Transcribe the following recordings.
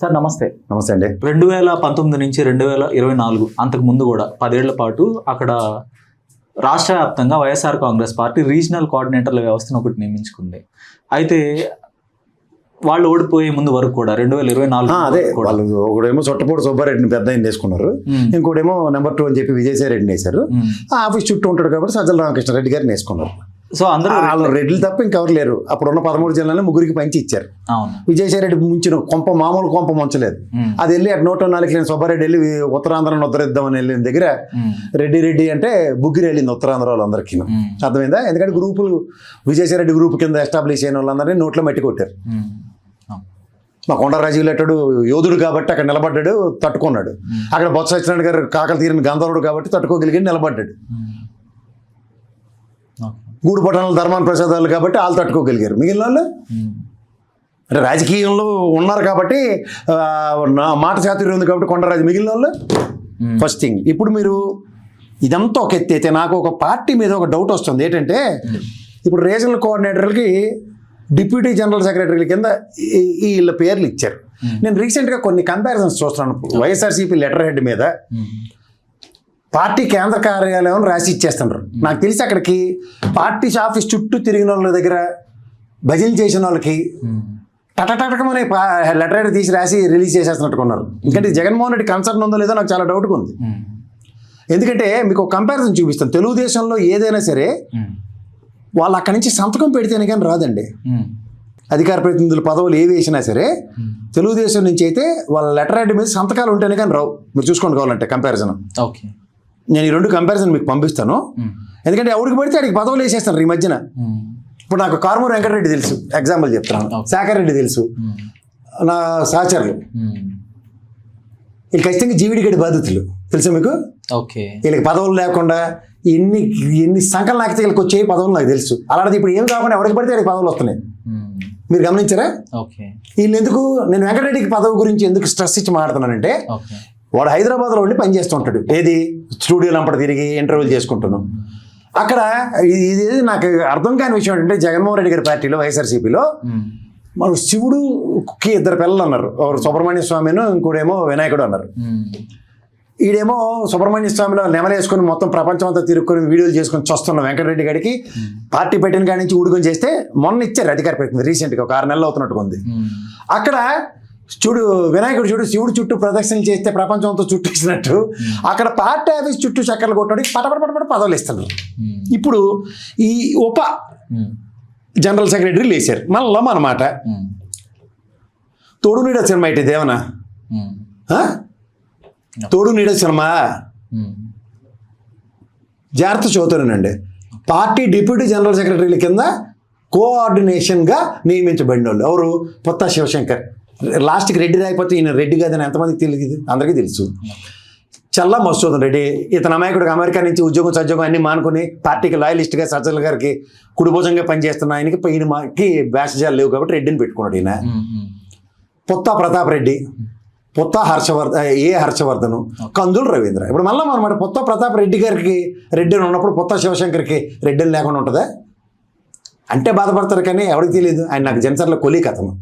Sir నమస్తే. నమస్తే అండి. 2019 నుంచి 2024 అంతకు ముందు కూడా 10 ఏళ్ల పాటు అక్కడ రాష్ట్ర వ్యాప్తంగా వైఎస్ఆర్ కాంగ్రెస్ పార్టీ రీజనల్ కోఆర్డినేటర్ల వ్యవస్థను ఒకటి నియమించుకుంది. అయితే వాళ్ళు ఓడిపోయే ముందు వరకు కూడా 2024 అదే వాళ్ళు ఒకడేమో చొట్టపూడి సుబ్బారెడ్డిని పెద్ద ఆయన వేసుకున్నారు, ఇంకోటేమో నెంబర్ 2 అని చెప్పి విజయసాయి రెడ్డిని వేశారు. ఆ ఆఫీస్ చుట్టూ ఉంటాడు కాబట్టి సజ్జల రామకృష్ణారెడ్డి గారిని వేసుకున్నారు. సో అందరూ వాళ్ళు రెడ్డిలు తప్ప ఇంకెవరు లేరు. అప్పుడున్న 13 జిల్లాలని ముగ్గురికి పంచి ఇచ్చారు. విజయసాయి రెడ్డి ముంచిన కొంప మామూలు కొంప ముంచలేదు. అది వెళ్ళి అటు 104 లేని సుబ్బారెడ్డి వెళ్ళి ఉత్తరాంధ్రను ఉద్ధరిద్దామని వెళ్ళిన దగ్గర రెడ్డి అంటే బుగ్గిరి వెళ్ళింది ఉత్తరాంధ్ర వాళ్ళందరికీ. అర్థమైందా? ఎందుకంటే గ్రూపులు విజయసాయి రెడ్డి గ్రూప్ కింద ఎస్టాబ్లిష్ అయిన వాళ్ళందరినీ నోట్లో మట్టి కొట్టారు. మా కొండ రాజీవులెట్టాడు యోధుడు కాబట్టి అక్కడ నిలబడ్డాడు, తట్టుకున్నాడు. అక్కడ బొత్స సత్యనారాయణ గారు కాకలు తీరిన గంధర్వుడు కాబట్టి తట్టుకోగలిగి నిలబడ్డాడు. గూడు పట్టణాలు ధర్మాన ప్రసాదాలు కాబట్టి వాళ్ళు తట్టుకోగలిగారు. మిగిలిన వాళ్ళు అంటే రాజకీయంలో ఉన్నారు కాబట్టి మాట చాతుర్యం ఉంది కాబట్టి కొండరాజు. మిగిలిన వాళ్ళు ఫస్ట్ థింగ్. ఇప్పుడు మీరు ఇదంతా ఒక ఎత్తి అయితే నాకు ఒక పార్టీ మీద ఒక డౌట్ వస్తుంది. ఏంటంటే ఇప్పుడు రీజనల్ కోఆర్డినేటర్లకి డిప్యూటీ జనరల్ సెక్రటరీల కింద వీళ్ళ పేర్లు ఇచ్చారు. నేను రీసెంట్గా కొన్ని కంపారిజన్స్ చూస్తున్నాను. వైఎస్ఆర్సీపీ లెటర్ హెడ్ మీద పార్టీ కేంద్ర కార్యాలయం రాసి ఇచ్చేస్తున్నారు. నాకు తెలిసి అక్కడికి పార్టీ ఆఫీస్ చుట్టూ తిరిగిన వాళ్ళ దగ్గర భజన చేసిన వాళ్ళకి టటటకమనే లెటర్ హెడ్ తీసి రాసి రిలీజ్ చేసేస్తున్నట్టుకున్నారు. ఎందుకంటే జగన్మోహన్ రెడ్డి కన్సర్న్ ఉందో లేదో నాకు చాలా డౌట్గా ఉంది. ఎందుకంటే మీకు ఒక కంపారిజన్ చూపిస్తాను. తెలుగుదేశంలో ఏదైనా సరే వాళ్ళు అక్కడి నుంచి సంతకం పెడితేనే కానీ రాదండి. అధికార ప్రతినిధుల పదవులు ఏవి వేసినా సరే తెలుగుదేశం నుంచి అయితే వాళ్ళ లెటర్ హెడ్ మీద సంతకాలు ఉంటేనే కానీ రావు. మీరు చూసుకోండి కావాలంటే కంపారిజన్. ఓకే, నేను ఈ 2 కంపారిజన్ మీకు పంపిస్తాను. ఎందుకంటే ఎవరికి పడితే అడిగి పదవులు వేసేస్తారు ఈ మధ్యన. ఇప్పుడు నాకు కారుమూరి వెంకటరెడ్డి తెలుసు, ఎగ్జాంపుల్ చెప్తాను. శేఖర్ రెడ్డి తెలుసు, నా సహచరులు. వీళ్ళు ఖచ్చితంగా జీవిడి గడి బాధితులు తెలుసా మీకు. ఓకే, వీళ్ళకి పదవులు లేకుండా ఎన్ని సంకల నాకితే వీళ్ళకి వచ్చే పదవులు నాకు తెలుసు. అలాంటిది ఇప్పుడు ఏం కాకుండా ఎవరికి పడితే వాడికి పదవులు వస్తున్నాయి. మీరు గమనించారా? వీళ్ళు ఎందుకు, నేను వెంకటరెడ్డికి పదవి గురించి ఎందుకు స్ట్రెస్ ఇచ్చి మాట్లాడుతున్నానంటే వాడు హైదరాబాద్లో ఉండి పని చేస్తుంటాడు. ఏది స్టూడియోలు అంపట తిరిగి ఇంటర్వ్యూలు చేసుకుంటున్నాను. అక్కడ ఇది నాకు అర్థం కాని విషయం ఏంటంటే జగన్మోహన్ రెడ్డి గారి పార్టీలో వైఎస్ఆర్సీపీలో మన శివుడుకి 2 పిల్లలు అన్నారు. ఒకరు సుబ్రహ్మణ్య స్వామిను, ఇంకోడేమో వినాయకుడు అన్నారు. ఈడేమో సుబ్రహ్మణ్య స్వామిలో నెమలేసుకొని మొత్తం ప్రపంచం అంతా తిరుక్కొని వీడియోలు చేసుకొని చూస్తున్న వెంకటరెడ్డి గారికి పార్టీ పెట్టిన కాడి నుంచి ఊడుకొని చేస్తే మొన్న ఇచ్చారు అధికార ప్రతినిధి రీసెంట్గా ఒక 6 నెలలు అవుతున్నట్టుగా ఉంది. అక్కడ చూడు వినాయకుడు చూడు శివుడు చుట్టూ ప్రదక్షిణ చేస్తే ప్రపంచంతో చుట్టేసినట్టు అక్కడ పార్టీ ఆఫీస్ చుట్టూ చక్కర్లు కొట్టడానికి పటపట పదవులు ఇస్తున్నారు. ఇప్పుడు ఈ ఉప జనరల్ సెక్రటరీ లేచారు. మళ్ళీ అన్నమాట తోడు నీడ సినిమా అయితే దేవనా తోడు నీడ సినిమా జాగ్రత్త చదువుతానండి. పార్టీ డిప్యూటీ జనరల్ సెక్రటరీల కింద కోఆర్డినేషన్గా నియమించబడిన వాళ్ళు ఎవరు? పొత్తా శివశంకర్. లాస్ట్కి రెడ్డి రాయిపోతే ఈయన రెడ్డి కాదని ఎంతమందికి తెలియదు? అందరికీ తెలుసు. చల్లా మసూదన్ రెడ్డి ఇతని అమాయకుడికి అమెరికా నుంచి ఉద్యోగం సద్యోగం అన్ని మానుకొని పార్టీకి లాయలిస్ట్గా సజ్జల గారికి కుడిభుజంగా పనిచేస్తున్న ఆయనకి ఈయనకి బ్యాషజాలు లేవు కాబట్టి రెడ్డిని పెట్టుకున్నాడు ఈయన. పొత్తా ప్రతాప్ రెడ్డి, పొత్తా హర్షవర్ధను, కందులు రవీంద్ర. ఇప్పుడు మళ్ళీ అనమాట పొత్తా ప్రతాప్ రెడ్డి గారికి రెడ్డిని ఉన్నప్పుడు పొత్తా శివశంకర్కి రెడ్డిని లేకుండా ఉంటుందా అంటే బాధపడతారు. కానీ ఎవరికి తెలియదు. ఆయన నాకు జనసర్లో కొలీక్ అతను.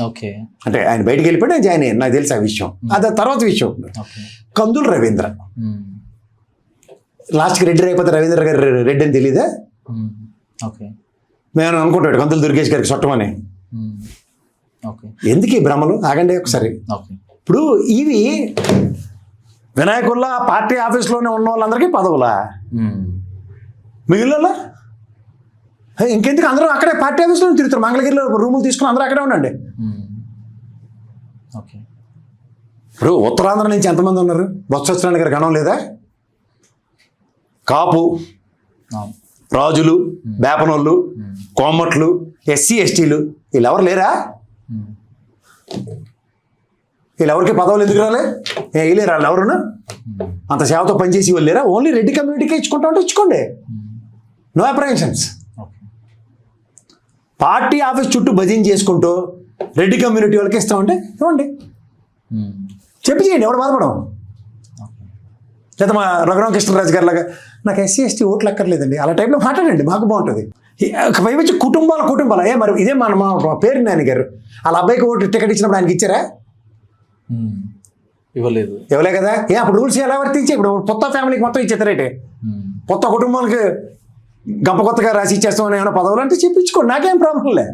ఓకే, అంటే ఆయన బయటికి వెళ్ళిపోయి నేను జాయిన్ అయ్యాను. నాకు తెలుసు ఆ విషయం. అది తర్వాత విషయం. కందులు రవీంద్ర లాస్ట్కి రెడ్డి అయిపోతే రవీంద్ర గారు రెడ్డి అని తెలియదా? మేము అనుకుంటాడు కందులు దుర్గేష్ గారికి చుట్టమని. ఎందుకు ఈ భ్రమలు? ఆగండి ఒకసారి. ఇప్పుడు ఇవి వినాయకుల్లా పార్టీ ఆఫీస్లోనే ఉన్న వాళ్ళందరికీ పదవులా? మిగిలిన ఇంకెందుకు అందరూ అక్కడే పార్టీ ఆఫీస్లో తిరుగుతారు. మంగళగిరిలో రూములు తీసుకుని అందరూ అక్కడే ఉండండి. ఇప్పుడు ఉత్తరాంధ్ర నుంచి ఎంతమంది ఉన్నారు? బొత్స సత్యనారాయణ గారి గణం లేదా? కాపు, రాజులు, బేపనోళ్ళు, కోమట్లు, ఎస్సీ ఎస్టీలు వీళ్ళెవరు లేరా? వీళ్ళెవరికి పదవులు ఎందుకు రాలే? వేయలేరా వాళ్ళు ఎవరున్నా? అంత సేవతో పనిచేసి వాళ్ళు లేరా? ఓన్లీ రెడ్డి కమ్యూనిటీకే ఇచ్చుకుంటా ఉంటే ఇచ్చుకోండి. No apprehensions. పార్టీ ఆఫీస్ చుట్టూ భజన చేసుకుంటూ రెడ్డి కమ్యూనిటీ వాళ్ళకి ఇస్తామంటే ఇవ్వండి, చెప్పి చేయండి. ఎవరు బాధపడం? లేదా మా రఘురామకృష్ణరాజు గారి లాగా నాకు ఎస్సీ ఎస్టీ ఓట్లు అక్కర్లేదండి అలా టైప్లో మాట్లాడండి, మాకు బాగుంటుంది. పైవచ్చి కుటుంబాలు మరి ఇదే మా పేరు నాని గారు వాళ్ళ అబ్బాయికి ఓటు టికెట్ ఇచ్చినప్పుడు ఆయనకి ఇచ్చారా? ఇవ్వలేదు. ఇవ్వలే కదా. అప్పుడు రూల్స్ ఎలా వర్తించి ఇప్పుడు కొత్త ఫ్యామిలీకి మొత్తం ఇచ్చేస్తారేంటి, కొత్త కుటుంబానికి గంప కొత్తగా రాసి ఇచ్చేస్తామని ఏమైనా పదవులు అంటే చెప్పించుకోండి, నాకేం ప్రాబ్లం లే.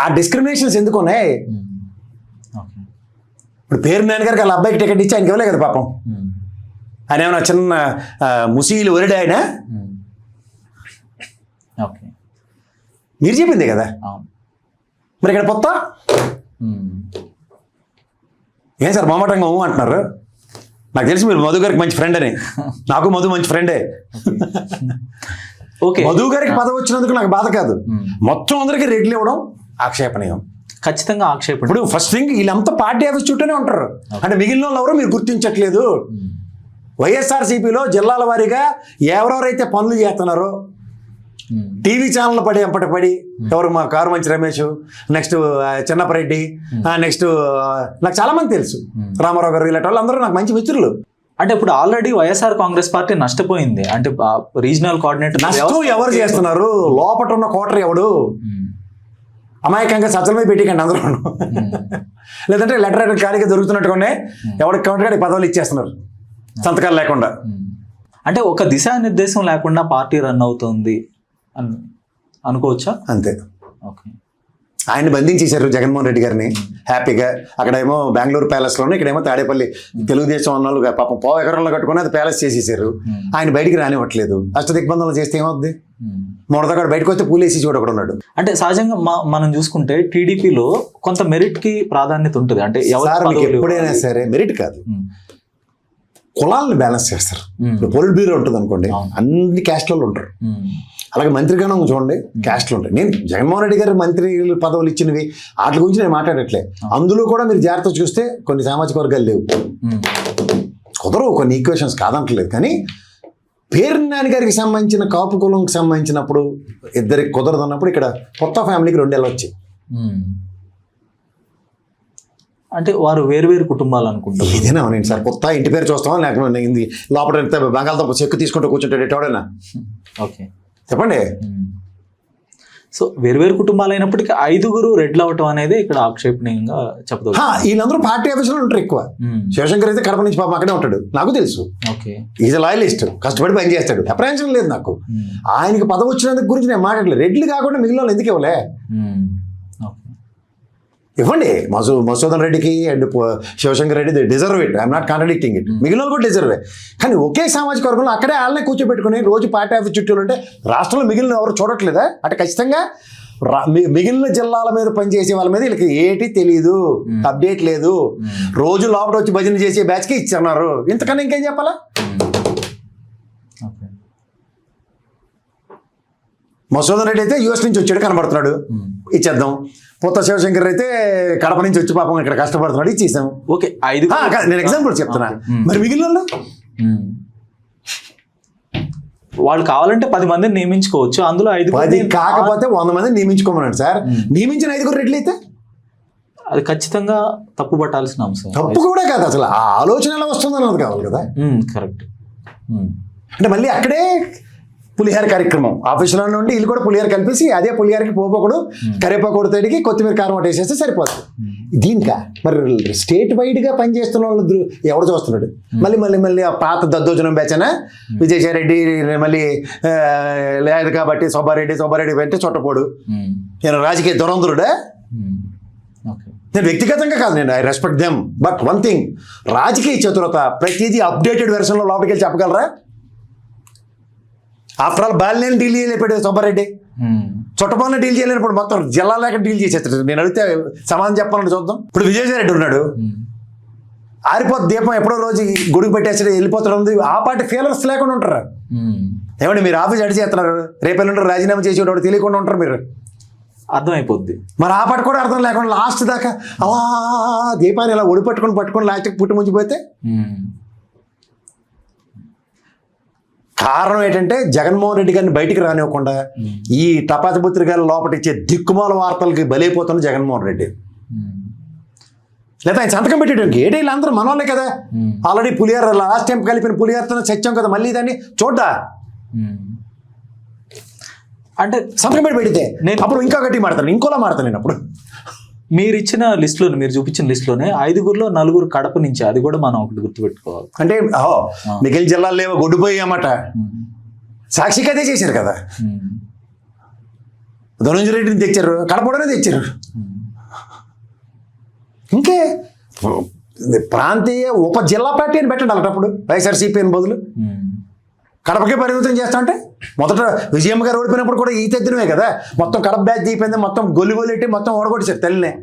ఆ డిస్క్రిమినేషన్స్ ఎందుకు ఉన్నాయి? ఇప్పుడు పేరు నాన్నగారికి వాళ్ళ అబ్బాయికి టికెట్ ఇచ్చి ఆయనకి ఇవ్వలే కదా పాపం. ఆయన ఏమైనా చిన్న ముసీలు ఒరిడి ఆయన, మీరు చెప్పింది కదా. మరి ఇక్కడ కొత్త ఏం సార్ మొహమాటంగా అంటున్నారు? నాకు తెలిసి మీరు మధు గారికి మంచి ఫ్రెండ్ అని. నాకు మధు మంచి ఫ్రెండే. మధు గారికి పదవి వచ్చినందుకు నాకు బాధ కాదు, మొత్తం అందరికీ రెడ్లు ఇవ్వడం ఆక్షేపణీయం, ఖచ్చితంగా ఆక్షేపణ. ఇప్పుడు ఫస్ట్ థింగ్ వీళ్ళంతా పార్టీ ఆఫీస్ చుట్టూనే ఉంటారు, అంటే మిగిలిన వాళ్ళు ఎవరో మీరు గుర్తించట్లేదు. వైఎస్ఆర్సీపీలో జిల్లాల వారీగా ఎవరెవరైతే పనులు చేస్తున్నారో టీవీ ఛానల్ పడి ఎవరు, మా కారు మంచి రమేష్, నెక్స్ట్ చిన్నపరెడ్డి, నెక్స్ట్ నాకు చాలా మంది తెలుసు, రామారావు గారు, ఇలాంటి వాళ్ళు అందరూ నాకు మంచి మిత్రులు. అంటే ఇప్పుడు ఆల్రెడీ వైఎస్ఆర్ కాంగ్రెస్ పార్టీ నష్టపోయింది, అంటే రీజనల్ కోఆర్డినేటర్ నష్టం ఎవరు చేస్తున్నారు? లోపట ఉన్న కోటర్ ఎవడు? అమాయకంగా సజ్జల మీద పెట్టికండి అందరూ, లేదంటే లెటర్ ఖాళీగా దొరుకుతున్నట్టుగానే ఎవరికి కావాలి పదవులు ఇచ్చేస్తున్నారు సంతకాలు లేకుండా. అంటే ఒక దిశానిర్దేశం లేకుండా పార్టీ రన్ అవుతుంది అనుకోవచ్చా? అంతే. ఓకే. ఆయన్ని బంధించేశారు జగన్మోహన్ రెడ్డి గారిని హ్యాపీగా. అక్కడేమో బెంగళూరు ప్యాలెస్లోనే, ఇక్కడేమో తాడేపల్లి తెలుగుదేశం అన్న వాళ్ళు పాపం ఎకరంలో కట్టుకుని అది ప్యాలెస్ చేసేసారు. ఆయన బయటికి రానివ్వట్లేదు. అష్టదిగ్బంధనలు చేస్తే ఏమవుద్ది? మొదట బయటకు వస్తే పూలేసి చూడ ఒకడు ఉన్నాడు. అంటే సహజంగా మనం చూసుకుంటే టీడీపీలో కొంత మెరిట్ కి ప్రాధాన్యత ఉంటుంది. అంటే మీకు ఎప్పుడైనా సరే మెరిట్ కాదు, కులాలను బ్యాలెన్స్ చేస్తారు. ఇప్పుడు పొలిట్ బ్యూరో ఉంటుంది అనుకోండి, అన్ని క్యాస్ట్లలో ఉంటారు. అలాగే మంత్రిగణం చూడండి, క్యాస్ట్లు ఉంటాయి. నేను జగన్మోహన్ రెడ్డి గారు మంత్రి పదవులు ఇచ్చినవి వాటి గురించి నేను మాట్లాడట్లే. అందులో కూడా మీరు జాగ్రత్త చూస్తే కొన్ని సామాజిక వర్గాలు లేవు, కుదరవు, కొన్ని ఈక్వేషన్స్ కాదంటలేదు. కానీ పేరు నాని గారికి సంబంధించిన కాపు కులంకి సంబంధించినప్పుడు ఇద్దరికి కుదరదన్నప్పుడు ఇక్కడ కొత్త ఫ్యామిలీకి 2 ఏళ్ళు వచ్చాయి. అంటే వారు వేరు కుటుంబాలు అనుకుంటారు. ఏదైనా అవునండి సార్, కొత్త ఇంటి పేరు చూస్తామా లేకపోతే లోపల బంగాళదుంప చెక్కు తీసుకుంటూ కూర్చుంటాడు ఎటోడైనా. ఓకే, చెప్పండి. సో వేరు కుటుంబాలు అయినప్పటికీ 5 రెడ్లు అవటం అనేది ఇక్కడ ఆక్షేపణీయంగా చెప్తారు. వీళ్ళందరూ పార్టీ ఆఫీసులో ఉంటారు ఎక్కువ. శివశంకర్ అయితే కడప నుంచి పాపం అక్కడే ఉంటాడు, నాకు తెలుసు. ఈజ్ లాయలిస్ట్, కష్టపడి పని చేస్తాడు, అప్రహెన్షన్ లేదు నాకు. ఆయనకి పదవి వచ్చినందుకు గురించి నేను మాట్లాడలేదు. రెడ్లు కాకుండా మిగిలిన వాళ్ళు ఎందుకు ఇవ్వలే? ఇవ్వండి. మసూదన్ రెడ్డికి and Shivashankar Reddy they deserve it, I'm not contradicting it. మిగిలిన కూడా డిజర్వే. కానీ ఒకే సామాజిక వర్గంలో అక్కడే వాళ్ళనే కూర్చోబెట్టుకుని రోజు పార్టీ ఆఫీస్ చుట్టూ ఉంటే రాష్ట్రంలో మిగిలిన ఎవరు చూడట్లేదా? అంటే ఖచ్చితంగా మిగిలిన జిల్లాల మీద పనిచేసే వాళ్ళ మీద వీళ్ళకి ఏటి తెలియదు, అప్డేట్ లేదు. రోజు లోపల వచ్చి భజన చేసే బ్యాచ్కి ఇచ్చున్నారు. ఇంతకన్నా ఇంకేం చెప్పాలా? మసూదన్ రెడ్డి అయితే యూఎస్ నుంచి వచ్చాడు, కనబడుతున్నాడు, ఇచ్చేద్దాం. కొత్త శివశంకర్ అయితే కడప నుంచి వచ్చి పాపం ఇక్కడ కష్టపడుతున్నాడు, ఇచ్చేసాం. ఓకే, నేను ఎగ్జాంపుల్ చెప్తున్నా. మరి మిగిలిన వాళ్ళు కావాలంటే 10 మందిని నియమించుకోవచ్చు, అందులో 10 కాకపోతే 100 మందిని నియమించుకోమన్నాడు సార్. నియమించిన 5 రెడ్లు అయితే అది ఖచ్చితంగా తప్పు పట్టాల్సిన అంశం. తప్పు కూడా కాదు, అసలు ఆ ఆలోచన ఎలా వస్తుందన్నది కావాలి కదా. కరెక్ట్. అంటే మళ్ళీ అక్కడే పులిహార కార్యక్రమం ఆఫీసులో నుండి వీళ్ళు కూడా పులిహార కలిపేసి అదే పులిహారకి పోపొకడు కరివేపాకుడు తడికి కొత్తిమీర కారం ఒకటి వేసేస్తే సరిపోతుంది. దీనికా మరి స్టేట్ వైడ్గా పనిచేస్తున్న వాళ్ళు ఎవరు చూస్తున్నాడు? మళ్ళీ ఆ పాత దద్దోజనం బ్యాచనా విజయసాయి రెడ్డి, మళ్ళీ లేదు కాబట్టి సుబ్బారెడ్డి అంటే చొట్టపోడు. నేను రాజకీయ దురంధరుడా? నేను వ్యక్తిగతంగా కాదు, నేను I respect them. But one thing, రాజకీయ చతురత ప్రతిదీ అప్డేటెడ్ వెర్షన్లో లోపలికి వెళ్ళి చెప్పగలరా? ఆఫ్టర్ ఆల్ బాలినేని డీల్ చేయలేపాడు సుబ్బారెడ్డి, చుట్టపాలను డీల్ చేయలేనప్పుడు మొత్తం జిల్లా లేక డీల్ చేసేస్తాడు. నేను అడిగితే సమాధానం చెప్పాలని చూద్దాం. ఇప్పుడు విజయసాయి రెడ్డి ఉన్నాడు, ఆరిపోతే దీపం ఎప్పుడో రోజు గుడికి పెట్టేసి వెళ్ళిపోతాడు. ఆ పార్టీ ఫీలర్స్ లేకుండా ఉంటారు. ఏమండి మీరు ఆఫీస్ అడిచేస్తున్నారు, రేపు రాజీనామా చేసేవాడు తెలియకుండా ఉంటారు మీరు, అర్థమైపోద్ది. మరి ఆ పాట కూడా అర్థం లేకుండా లాస్ట్ దాకా అలా దీపాన్ని ఇలా ఒడి పట్టుకొని లాస్ట్కి పుట్టి ముంచిపోతే కారణం ఏంటంటే జగన్మోహన్ రెడ్డి గారిని బయటికి రానివ్వకుండా ఈ టపాసుపుత్రి గారి లోపల ఇచ్చే దిక్కుమాల వార్తలకి బలైపోతున్న జగన్మోహన్ రెడ్డి. లేదా ఆయన సంతకం పెట్టేటానికి ఏడే వీళ్ళందరూ మనవాళ్ళే కదా. ఆల్రెడీ పులిహార లాస్ట్ టైం కలిపిన పులిహారతో చచ్చాం కదా, మళ్ళీ దాన్ని చూడ్డా అంటే సంతకం పెడితే అప్పుడు ఇంకా గట్టి మాడతాను, ఇంకోలా మాడతాను నేను. అప్పుడు మీరు ఇచ్చిన లిస్టులోనే, మీరు చూపించిన లిస్టులోనే 5గురిలో 4 కడప నుంచి, అది కూడా మనం ఒకటి గుర్తుపెట్టుకోవాలి. అంటే మిగిలిన జిల్లాలు లేవో గొడ్డుపోయి అన్నమాట. సాక్షికి అదే చేశారు కదా. ధనుంజయ రెడ్డిని తెచ్చారు, కడపడనే తెచ్చారు. ఇంకే ప్రాంతీయ ఉప జిల్లా పార్టీ అని పెట్టండి అలాంటప్పుడు వైఎస్ఆర్సీపీ అని బదులు. కడపకే పరిమితం చేస్తా అంటే మొదట విజయమ్మ గారు ఓడిపోయినప్పుడు కూడా ఈ తెద్దునమే కదా, మొత్తం కడప బ్యాచ్ అయిపోయింది, మొత్తం గొల్లి ఎట్టి మొత్తం ఓడగొట్టేశారు తల్లినే.